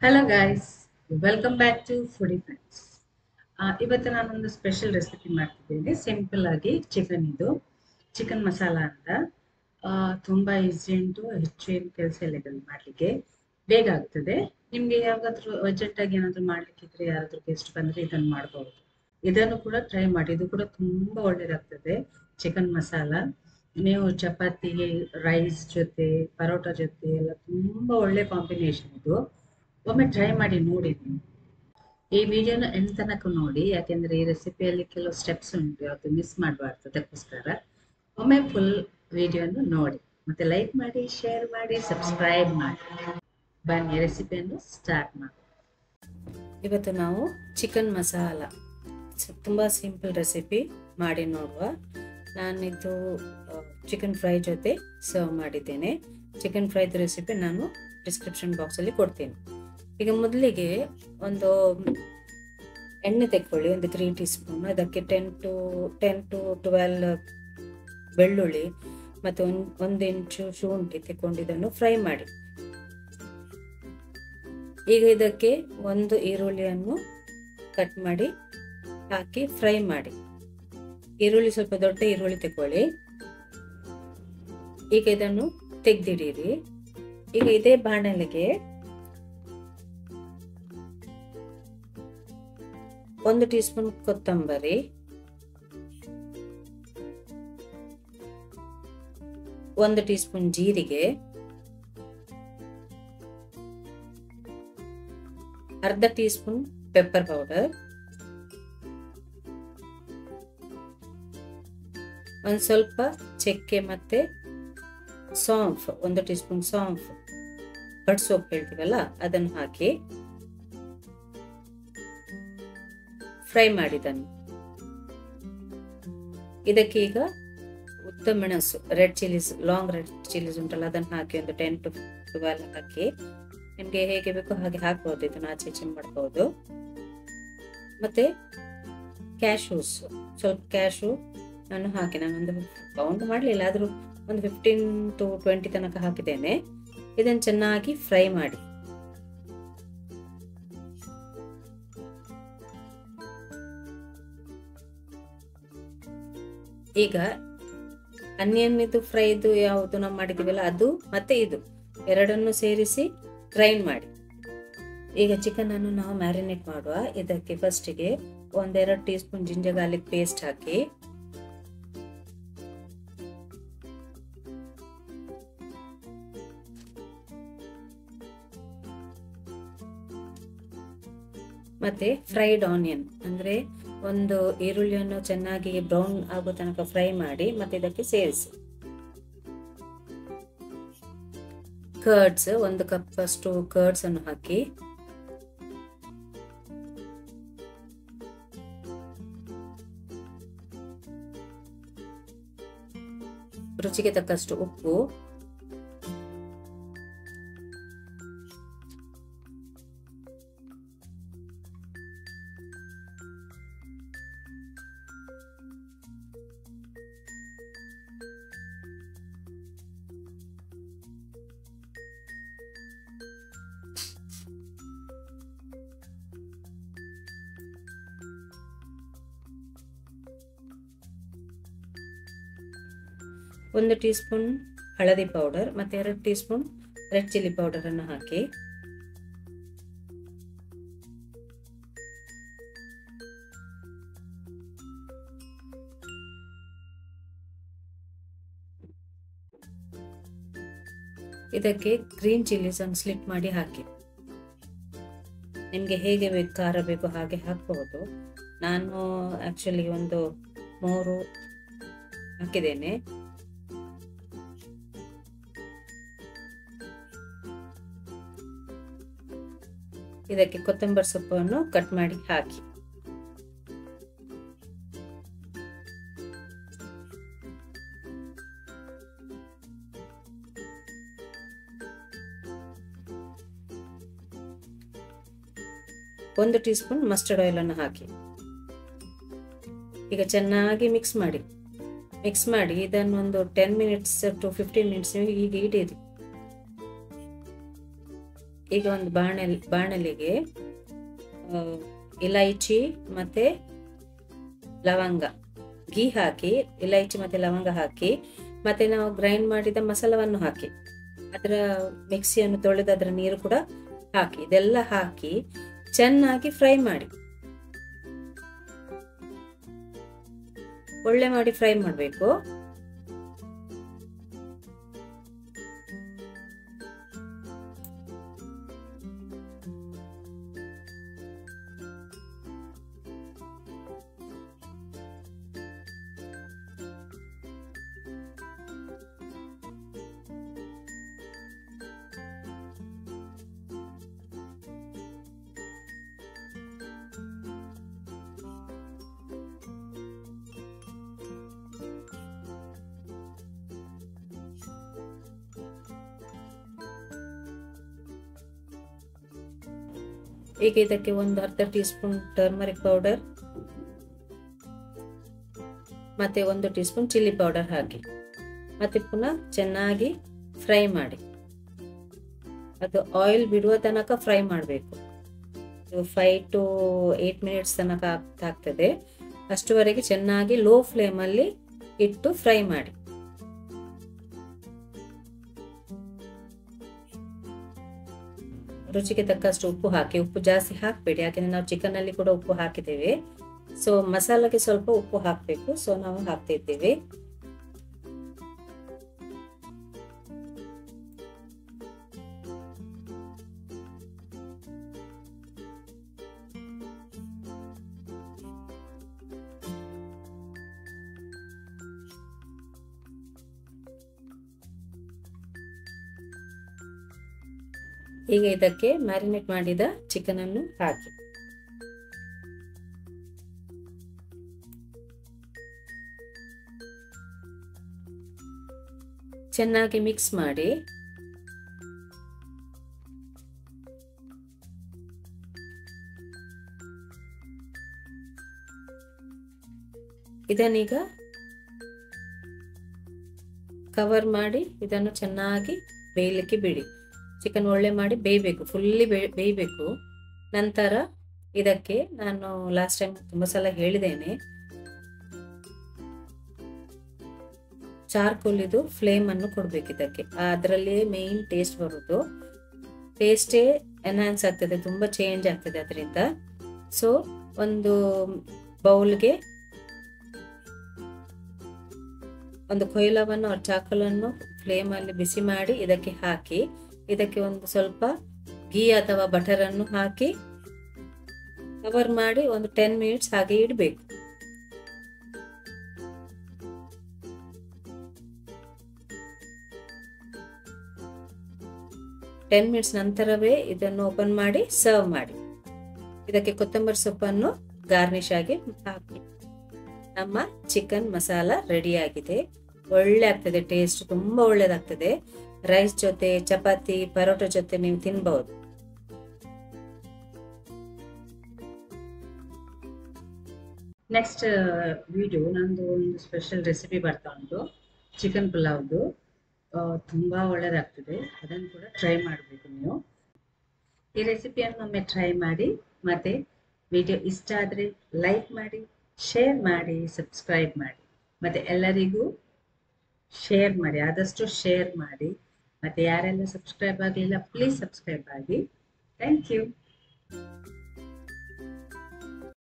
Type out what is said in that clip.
Hello guys, welcome back to foodie friends. ಇವತ್ತು ನಾನೊಂದು special recipe ಮಾಡ್ತಿದ್ದೇನೆ. ಸಿಂಪಲ್ ಆಗಿ ಚಿಕನ್ ಮಸಾಲ ಅಂತ. ತುಂಬ ಈಸಿ ಉಂಟು, ಹೆಚ್ಚು ಏನು ಕೆಲಸ ಇಲ್ಲ ಇದನ್ನು ಮಾಡಲಿಕ್ಕೆ, ಬೇಗ ಆಗ್ತದೆ. ನಿಮಗೆ ಯಾವಾಗಾದ್ರೂ ಅರ್ಜೆಂಟಾಗಿ ಏನಾದರೂ ಮಾಡಲಿಕ್ಕಿದ್ರೆ, ಯಾರಾದರೂ ಗೆಸ್ಟ್ ಬಂದರೆ ಇದನ್ನು ಮಾಡ್ಬೋದು. ಇದನ್ನು ಕೂಡ ಟ್ರೈ ಮಾಡಿ, ಇದು ಕೂಡ ತುಂಬ ಒಳ್ಳೆಯದಾಗ್ತದೆ. ಚಿಕನ್ ಮಸಾಲ ನೀವು ಚಪಾತಿ, ರೈಸ್ ಜೊತೆ, ಪರೋಟ ಜೊತೆ ಎಲ್ಲ ತುಂಬ ಒಳ್ಳೆ ಕಾಂಬಿನೇಷನ್ ಇದು. ಒಮ್ಮೆ ಟ್ರೈ ಮಾಡಿ ನೋಡಿ ನೀವು. ಈ ವಿಡಿಯೋನ ಎಂಡ್ ತನಕ ನೋಡಿ, ಯಾಕೆಂದ್ರೆ ಈ ರೆಸಿಪಿಯಲ್ಲಿ ಕೆಲವು ಸ್ಟೆಪ್ಸ್ ಉಂಟು, ಅದು ಮಿಸ್ ಮಾಡಬಾರ್ದು. ಅದಕ್ಕೋಸ್ಕರ ಒಮ್ಮೆ ಫುಲ್ ವಿಡಿಯೋನು ನೋಡಿ, ಮತ್ತೆ ಲೈಕ್ ಮಾಡಿ, ಶೇರ್ ಮಾಡಿ, ಸಬ್ಸ್ಕ್ರೈಬ್ ಮಾಡಿ. ಬನ್ನಿ ರೆಸಿಪಿಯನ್ನು ಸ್ಟಾರ್ಟ್ ಮಾಡಿ. ಇವತ್ತು ನಾವು ಚಿಕನ್ ಮಸಾಲ ತುಂಬ ಸಿಂಪಲ್ ರೆಸಿಪಿ ಮಾಡಿ ನೋಡುವ. ನಾನಿದು ಚಿಕನ್ ಫ್ರೈ ಜೊತೆ ಸರ್ವ್ ಮಾಡಿದ್ದೇನೆ. ಚಿಕನ್ ಫ್ರೈದು ರೆಸಿಪಿ ನಾನು ಡಿಸ್ಕ್ರಿಪ್ಷನ್ ಬಾಕ್ಸಲ್ಲಿ ಕೊಡ್ತೀನಿ. ಈಗ ಮೊದಲಿಗೆ ಒಂದು ಎಣ್ಣೆ ತೆಕ್ಕೊಳ್ಳಿ, ಒಂದು 3 ಟೀ ಸ್ಪೂನ್. ಅದಕ್ಕೆ 10 to 12 ಬೆಳ್ಳುಳ್ಳಿ ಮತ್ತು 1 ಇಂಚು ಶುಂಠಿ ತೆಕ್ಕೊಂಡು ಇದನ್ನು ಫ್ರೈ ಮಾಡಿ. ಈಗ ಇದಕ್ಕೆ 1 ಈರುಳ್ಳಿಯನ್ನು ಕಟ್ ಮಾಡಿ ಹಾಕಿ ಫ್ರೈ ಮಾಡಿ. ಈರುಳ್ಳಿ ಸ್ವಲ್ಪ ದೊಡ್ಡ ಈರುಳ್ಳಿ ತೆಕ್ಕೊಳ್ಳಿ. ಈಗ ಇದನ್ನು ತೆಗೆದಿಡಿರಿ. ಈಗ ಇದೇ ಬಾಣಲೆಗೆ 1 ಟೀ ಸ್ಪೂನ್ ಕೊತ್ತಂಬರಿ, 1 ಟೀ ಸ್ಪೂನ್ ಜೀರಿಗೆ, ಅರ್ಧ ಟೀ ಸ್ಪೂನ್ ಪೆಪ್ಪರ್ ಪೌಡರ್, ಒಂದು ಸ್ವಲ್ಪ ಚಕ್ಕೆ ಮತ್ತೆ ಸೌಂಫ್, 1 ಟೀ ಸ್ಪೂನ್ ಸೌಂಫ್, ಬಡ್ ಸೊಪ್ಪು ಹೇಳ್ತೀವಲ್ಲ ಅದನ್ನು ಹಾಕಿ ಫ್ರೈ ಮಾಡಿದನು. ಇದಕ್ಕೆ ಈಗ ಉದ್ದ ಮೆಣಸು, red chillies, long red chillies ಉಂಟಲ್ಲ, ಅದನ್ನು ಹಾಕಿ ಒಂದು 10 to 12 ಹಾಕಿ. ನಿಮಗೆ ಹೇಗೆ ಬೇಕೋ ಹಾಗೆ ಹಾಕ್ಬೋದು, ಇದನ್ನು ಆಚೆ ಈಚೆ ಮಾಡ್ಬೋದು. ಮತ್ತೆ ಕ್ಯಾಶೂಸ್, ಸ್ವಲ್ಪ ಕ್ಯಾಶು ನಾನು ಹಾಕಿ, ನಾನೊಂದು ಕೌಂಟ್ ಮಾಡಲಿಲ್ಲ, ಆದರೂ ಒಂದು 15 to 20 ತನಕ ಹಾಕಿದ್ದೇನೆ. ಇದನ್ನು ಚೆನ್ನಾಗಿ ಫ್ರೈ ಮಾಡಿ. ಈಗ ಅನಿಯನ್ ಇದು ಫ್ರೈದು ಯಾವುದು ನಾವು ಮಾಡಿದೀವಲ್ಲ ಅದು ಮತ್ತೆ ಇದು ಎರಡನ್ನು ಸೇರಿಸಿ ಗ್ರೈಂಡ್ ಮಾಡಿ. ಈಗ ಚಿಕನ್ ಅನ್ನು ನಾವು ಮ್ಯಾರಿನೇಟ್ ಮಾಡುವ. ಇದಕ್ಕೆ ಫಸ್ಟಿಗೆ 1-2 teaspoon ginger garlic paste ಹಾಕಿ, ಮತ್ತೆ ಫ್ರೈಡ್ ಆನಿಯನ್ ಅಂದ್ರೆ ಒಂದು ಈರುಳ್ಳಿಯನ್ನು ಚೆನ್ನಾಗಿ ಬ್ರೌನ್ ಆಗೋ ತನಕ ಫ್ರೈ ಮಾಡಿ ಮತ್ತೆ ಇದಕ್ಕೆ ಸೇರಿಸಿ. ಕರ್ಡ್ಸ್, 1 ಕಪ್ ಅಷ್ಟು ಕರ್ಡ್ಸ್ ಅನ್ನು ಹಾಕಿ, ರುಚಿಗೆ ತಕ್ಕಷ್ಟು ಉಪ್ಪು, ಒಂದು ಟೀ ಸ್ಪೂನ್ ಹಳದಿ ಪೌಡರ್ ಮತ್ತೆ 2 tea spoon red chilli powder ಅನ್ನು ಹಾಕಿ, ಇದಕ್ಕೆ ಗ್ರೀನ್ ಚಿಲ್ಲೀಸ್ ಅನ್ನು ಸ್ಲಿಟ್ ಮಾಡಿ ಹಾಕಿ. ನಿಮ್ಗೆ ಹೇಗೆ ಬೇಕು, ಖಾರ ಬೇಕು ಹಾಗೆ ಹಾಕಬಹುದು. ನಾನು ಆಕ್ಚುಲಿ ಒಂದು 3 ಹಾಕಿದ್ದೇನೆ. ಇದಕ್ಕೆ ಕೊತ್ತಂಬರಿ ಸೊಪ್ಪನ್ನು ಕಟ್ ಮಾಡಿ ಹಾಕಿ. ಒಂದು ಟೀ ಸ್ಪೂನ್ ಮಸ್ಟರ್ಡ್ ಆಯಿಲ್ ಅನ್ನು ಹಾಕಿ. ಈಗ ಚೆನ್ನಾಗಿ ಮಿಕ್ಸ್ ಮಾಡಿ. ಇದನ್ನು ಒಂದು 10 minutes to 15 minutes ಹೀಗೆ ಇಡಿರಿ. ಈಗ ಒಂದು ಬಾಣಲಿಗೆ ಇಲೈಚಿ ಮತ್ತು ಲವಂಗ ಗೀ ಹಾಕಿ, ಇಲೈಚಿ ಮತ್ತು ಲವಂಗ ಹಾಕಿ, ಮತ್ತು ನಾವು ಗ್ರೈಂಡ್ ಮಾಡಿದ ಮಸಾಲವನ್ನು ಹಾಕಿ, ಅದರ ಮಿಕ್ಸಿಯನ್ನು ತೊಳೆದು ಅದರ ನೀರು ಕೂಡ ಹಾಕಿ, ಇದೆಲ್ಲ ಹಾಕಿ ಚೆನ್ನಾಗಿ ಫ್ರೈ ಮಾಡಿ, ಒಳ್ಳೆ ಮಾಡಿ ಫ್ರೈ ಮಾಡಬೇಕು. ಈಗ ಇದಕ್ಕೆ ಒಂದು ಅರ್ಧ ಟೀ ಸ್ಪೂನ್ ಟರ್ಮರಿಕ್ ಪೌಡರ್ ಮತ್ತೆ 1 ಟೀ ಸ್ಪೂನ್ ಚಿಲ್ಲಿ ಪೌಡರ್ ಹಾಕಿ, ಮತ್ತೆ ಪುನಃ ಚೆನ್ನಾಗಿ ಫ್ರೈ ಮಾಡಿ. ಅದು ಆಯಿಲ್ ಬಿಡುವ ತನಕ ಫ್ರೈ ಮಾಡಬೇಕು. 5 to 8 ಮಿನಿಟ್ಸ್ ತನಕ ಆಗ್ತದೆ. ಅಷ್ಟುವರೆಗೆ ಚೆನ್ನಾಗಿ ಲೋ ಫ್ಲೇಮಲ್ಲಿ ಇಟ್ಟು ಫ್ರೈ ಮಾಡಿ. ರುಚಿಗೆ ತಕ್ಕಷ್ಟು ಉಪ್ಪು ಹಾಕಿ, ಉಪ್ಪು ಜಾಸ್ತಿ ಹಾಕಬೇಡಿ, ಯಾಕೆಂದ್ರೆ ನಾವು ಚಿಕನ್ ಅಲ್ಲಿ ಕೂಡ ಉಪ್ಪು ಹಾಕಿದ್ದೇವೆ. ಸೊ ಮಸಾಲೆಗೆ ಸ್ವಲ್ಪ ಉಪ್ಪು ಹಾಕಬೇಕು, ಸೊ ನಾವು ಹಾಕ್ತಾ ಇದ್ದೇವೆ. ಈಗ ಇದಕ್ಕೆ ಮ್ಯಾರಿನೇಟ್ ಮಾಡಿದ ಚಿಕನ್ ಅನ್ನು ಹಾಕಿ, ಚೆನ್ನಾಗಿ ಮಿಕ್ಸ್ ಮಾಡಿ. ಇದನ್ನೀಗ ಕವರ್ ಮಾಡಿ ಇದನ್ನು ಚೆನ್ನಾಗಿ ಬೇಯಲಿಕ್ಕೆ ಬಿಡಿ. ಚಿಕನ್ ಒಳ್ಳೆ ಮಾಡಿ ಬೇಯಬೇಕು, ಫುಲ್ಲಿ ಬೇಯಬೇಕು. ನಂತರ ಇದಕ್ಕೆ ನಾನು ಲಾಸ್ಟ್ ಟೈಮ್ ತುಂಬ ಸಲ ಹೇಳಿದ್ದೇನೆ, ಚಾರ್ಕೋಲ್ ಇದು ಫ್ಲೇಮ್ ಅನ್ನು ಕೊಡ್ಬೇಕು ಇದಕ್ಕೆ, ಅದರಲ್ಲಿ ಮೇನ್ ಟೇಸ್ಟ್ ಬರುವುದು. ಟೇಸ್ಟೇ ಎನ್ಹಾನ್ಸ್ ಆಗ್ತದೆ, ತುಂಬ ಚೇಂಜ್ ಆಗ್ತದೆ ಅದರಿಂದ. ಸೊ ಒಂದು ಬೌಲ್ಗೆ ಒಂದು ಕೊಯ್ಲವನ್ನು ಚಾಕಲನ್ನು ಫ್ಲೇಮಲ್ಲಿ ಬಿಸಿ ಮಾಡಿ ಇದಕ್ಕೆ ಹಾಕಿ, ಇದಕ್ಕೆ ಒಂದು ಸ್ವಲ್ಪ ಗೀ ಅಥವಾ ಬಟರ್ ಅನ್ನು ಹಾಕಿ ಕವರ್ ಮಾಡಿ ಒಂದು 10 ಮಿನಿಟ್ಸ್ ಹಾಗೆ ಇಡಬೇಕು. ಟೆನ್ ಮಿನಿಟ್ಸ್ ನಂತರವೇ ಇದನ್ನು ಓಪನ್ ಮಾಡಿ ಸರ್ವ್ ಮಾಡಿ. ಇದಕ್ಕೆ ಕೊತ್ತಂಬರಿ ಸೊಪ್ಪನ್ನು ಗಾರ್ನಿಶ್ ಆಗಿ ಹಾಕಿ. ನಮ್ಮ ಚಿಕನ್ ಮಸಾಲ ರೆಡಿ ಆಗಿದೆ. ಒಳ್ಳೆ ಆಗ್ತದೆ, ಟೇಸ್ಟ್ ತುಂಬಾ ಒಳ್ಳೇದಾಗ್ತದೆ. ರೈಸ್ ಜೊತೆ, ಚಪಾತಿ, ಪರೋಟ ಜೊತೆ ನೀವು ತಿನ್ಬಹುದು. ನೆಕ್ಸ್ಟ್ ವಿಡಿಯೋ ನಂದು ಒಂದು ಸ್ಪೆಷಲ್ ರೆಸಿಪಿ ಬರ್ತಾ ಉಂಟು, ಚಿಕನ್ ಪುಲಾವ್ದು. ತುಂಬಾ ಒಳ್ಳೇದಾಗ್ತದೆ, ಅದನ್ನು ಕೂಡ ಟ್ರೈ ಮಾಡಬೇಕು ನೀವು. ಈ ರೆಸಿಪಿಯನ್ನು ಒಮ್ಮೆ ಟ್ರೈ ಮಾಡಿ. ಮತ್ತೆ ವಿಡಿಯೋ ಇಷ್ಟ ಆದರೆ ಲೈಕ್ ಮಾಡಿ, ಶೇರ್ ಮಾಡಿ, ಸಬ್ಸ್ಕ್ರೈಬ್ ಮಾಡಿ, ಮತ್ತೆ ಎಲ್ಲರಿಗೂ ಶೇರ್ ಮಾಡಿ, ಆದಷ್ಟು ಶೇರ್ ಮಾಡಿ. ಮತ್ತೆ ಯಾರೆಲ್ಲ ಸಬ್ಸ್ಕ್ರೈಬ್ ಆಗಲಿಲ್ಲ ಪ್ಲೀಸ್ ಸಬ್ಸ್ಕ್ರೈಬ್ ಆಗಿ. Thank you.